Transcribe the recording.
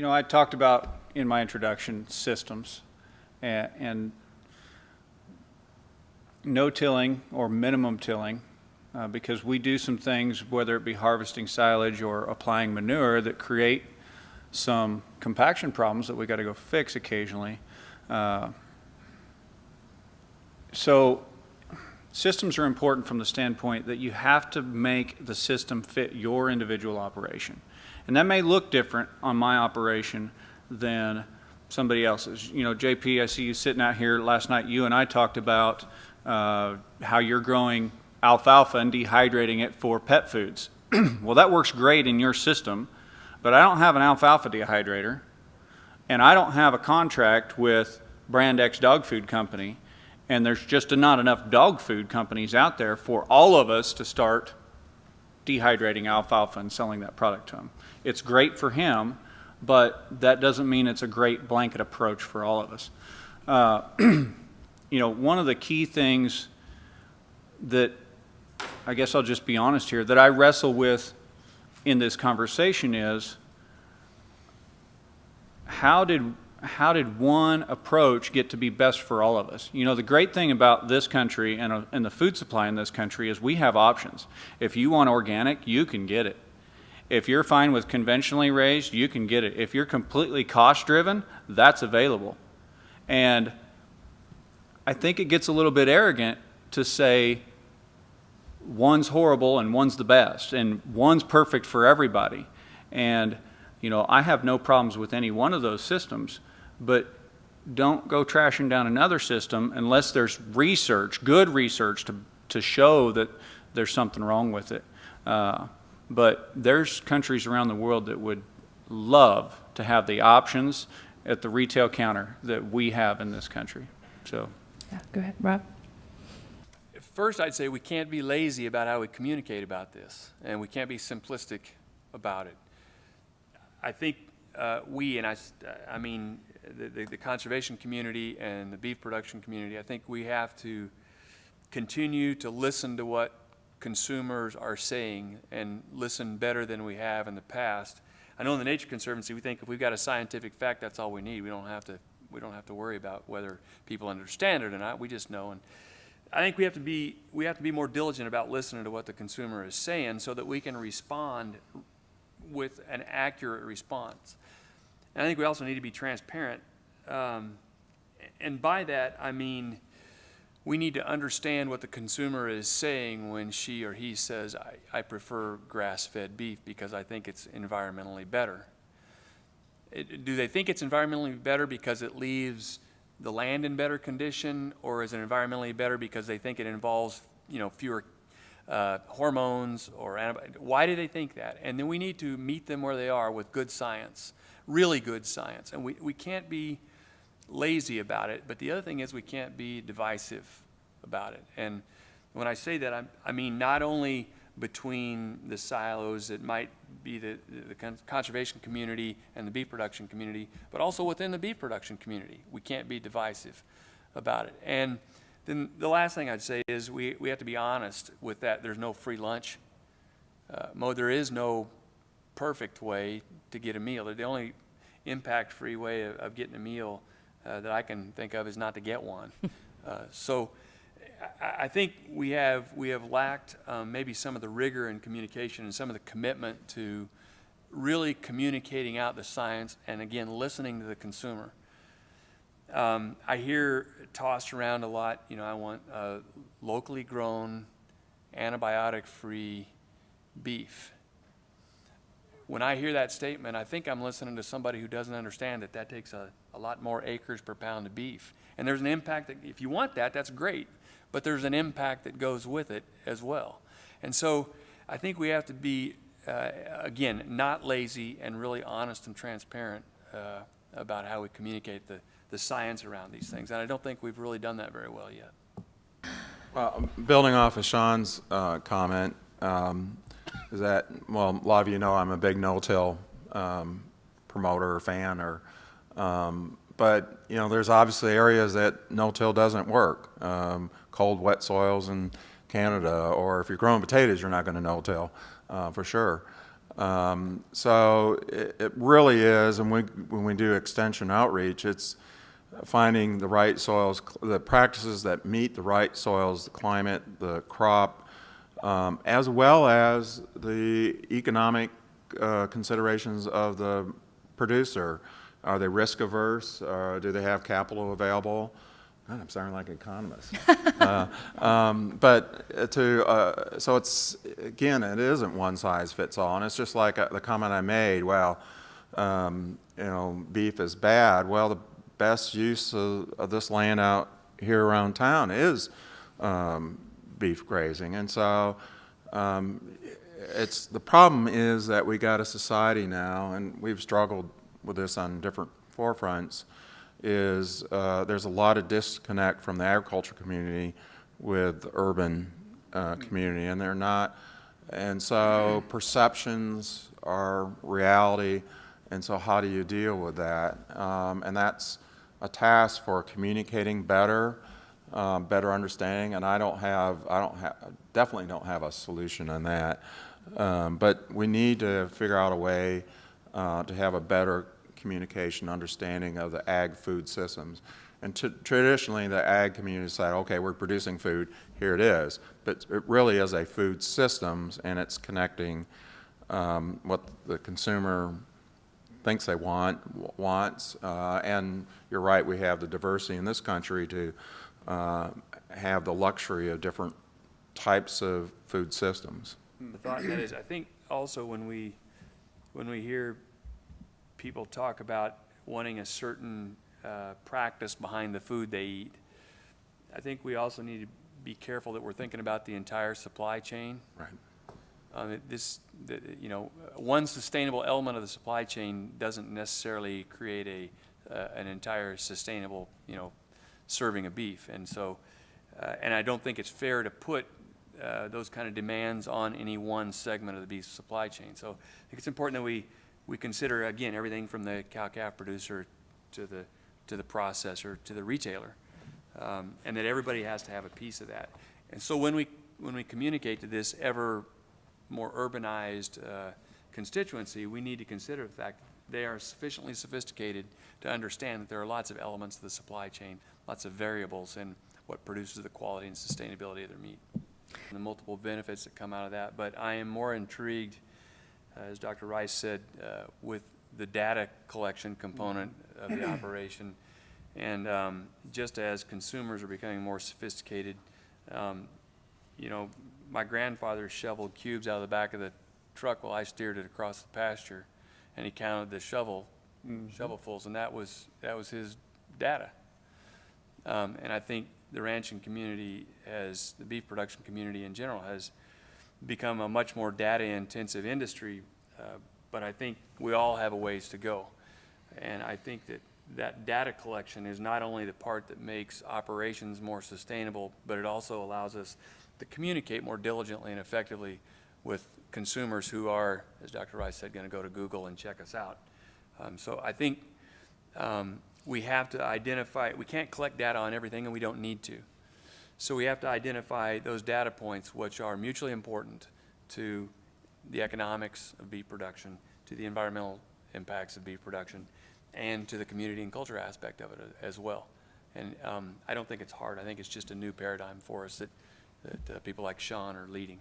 I talked about in my introduction systems and no tilling or minimum tilling, because we do some things, whether it be harvesting silage or applying manure, that create some compaction problems that we got to go fix occasionally. So systems are important from the standpoint that you have to make the system fit your individual operation. And that may look different on my operation than somebody else's. JP, I see you sitting out here. Last night you and I talked about how you're growing alfalfa and dehydrating it for pet foods. Well, that works great in your system, but I don't have an alfalfa dehydrator, and I don't have a contract with Brand X Dog Food Company, and there's just not enough dog food companies out there for all of us to start dehydrating alfalfa and selling that product to him. It's great for him, but that doesn't mean it's a great blanket approach for all of us. One of the key things that, I guess I'll just be honest here, that I wrestle with in this conversation is how did one approach get to be best for all of us? The great thing about this country and the food supply in this country is we have options. If you want organic, you can get it. If you're fine with conventionally raised, you can get it. If you're completely cost-driven, that's available. And I think it gets a little bit arrogant to say one's horrible and one's the best, and one's perfect for everybody. And, I have no problems with any one of those systems, but don't go trashing down another system unless there's research, good research, to show that there's something wrong with it. But there's countries around the world that would love to have the options at the retail counter that we have in this country. So, yeah, go ahead, Rob. First, I'd say we can't be lazy about how we communicate about this, and we can't be simplistic about it. I think I mean the conservation community and the beef production community, I think we have to continue to listen to what consumers are saying and listen better than we have in the past. I know in the Nature Conservancy we think if we've got a scientific fact, that's all we need. We don't have to worry about whether people understand it or not. We just know. And I think we have to be more diligent about listening to what the consumer is saying so that we can respond with an accurate response. And I think we also need to be transparent. And by that, I mean we need to understand what the consumer is saying when she or he says, I prefer grass-fed beef because I think it's environmentally better. Do they think it's environmentally better because it leaves the land in better condition, or is it environmentally better because they think it involves, fewer hormones or antibiotics? Why do they think that? And then we need to meet them where they are with good science, really good science. And we can't be lazy about it, but the other thing is we can't be divisive about it. And when I say that, I mean not only between the silos that might be the conservation community and the beef production community, but also within the beef production community. We can't be divisive about it. And then the last thing I'd say is we have to be honest with that. There's no free lunch. There is no perfect way to get a meal. The only impact-free way of getting a meal that I can think of is not to get one. So I think we have lacked maybe some of the rigor in communication and some of the commitment to really communicating out the science and, again, listening to the consumer. I hear tossed around a lot, I want locally grown, antibiotic-free beef. When I hear that statement, I think I'm listening to somebody who doesn't understand that takes a lot more acres per pound of beef. And there's an impact that, if you want that, that's great. But there's an impact that goes with it as well. And so I think we have to be, again, not lazy and really honest and transparent about how we communicate the science around these things. And I don't think we've really done that very well yet. Well, building off of Sean's comment, is that, well, a lot of you know I'm a big no-till promoter or fan, but there's obviously areas that no-till doesn't work. Cold, wet soils in Canada, or if you're growing potatoes, you're not going to no-till for sure. So it really is, and when we do extension outreach, it's finding the right soils, the practices that meet the right soils, the climate, the crop, as well as the economic considerations of the producer. Are they risk averse? Do they have capital available? God, I'm sounding like an economist. So it's, again, it isn't one size fits all. And it's just like the comment I made, well, beef is bad. Well, the best use of this land out here around town is beef grazing. And so the problem is that we got a society now, and we've struggled with this on different forefronts, is there's a lot of disconnect from the agriculture community with the urban community, and they're not, and so perceptions are reality, and so how do you deal with that? And that's a task for communicating better, better understanding, and I definitely don't have a solution on that, but we need to figure out a way to have a better communication, understanding of the ag food systems. And traditionally, the ag community said, okay, we're producing food, here it is. But it really is a food systems, and it's connecting what the consumer thinks they wants. And you're right, we have the diversity in this country to have the luxury of different types of food systems. The thought that is, I think also when we hear people talk about wanting a certain practice behind the food they eat, I think we also need to be careful that we're thinking about the entire supply chain. Right. One sustainable element of the supply chain doesn't necessarily create an entire sustainable, serving of beef. And so, and I don't think it's fair to put those kind of demands on any one segment of the beef supply chain. So I think it's important that we consider, again, everything from the cow-calf producer to the processor to the retailer, and that everybody has to have a piece of that. And so when we communicate to this ever more urbanized constituency, we need to consider the fact that they are sufficiently sophisticated to understand that there are lots of elements of the supply chain, lots of variables in what produces the quality and sustainability of their meat, and the multiple benefits that come out of that. But I am more intrigued, as Dr. Rice said, with the data collection component of the operation. And just as consumers are becoming more sophisticated, my grandfather shoveled cubes out of the back of the truck while I steered it across the pasture, and he counted the shovelfuls, and that was his data. And I think the ranching community, the beef production community in general, has become a much more data-intensive industry, but I think we all have a ways to go. And I think that data collection is not only the part that makes operations more sustainable, but it also allows us to communicate more diligently and effectively with consumers who are, as Dr. Rice said, going to go to Google and check us out. So I think we have to identify, we can't collect data on everything, and we don't need to. So we have to identify those data points which are mutually important to the economics of beef production, to the environmental impacts of beef production, and to the community and culture aspect of it as well. And I don't think it's hard. I think it's just a new paradigm for us that people like Sean are leading.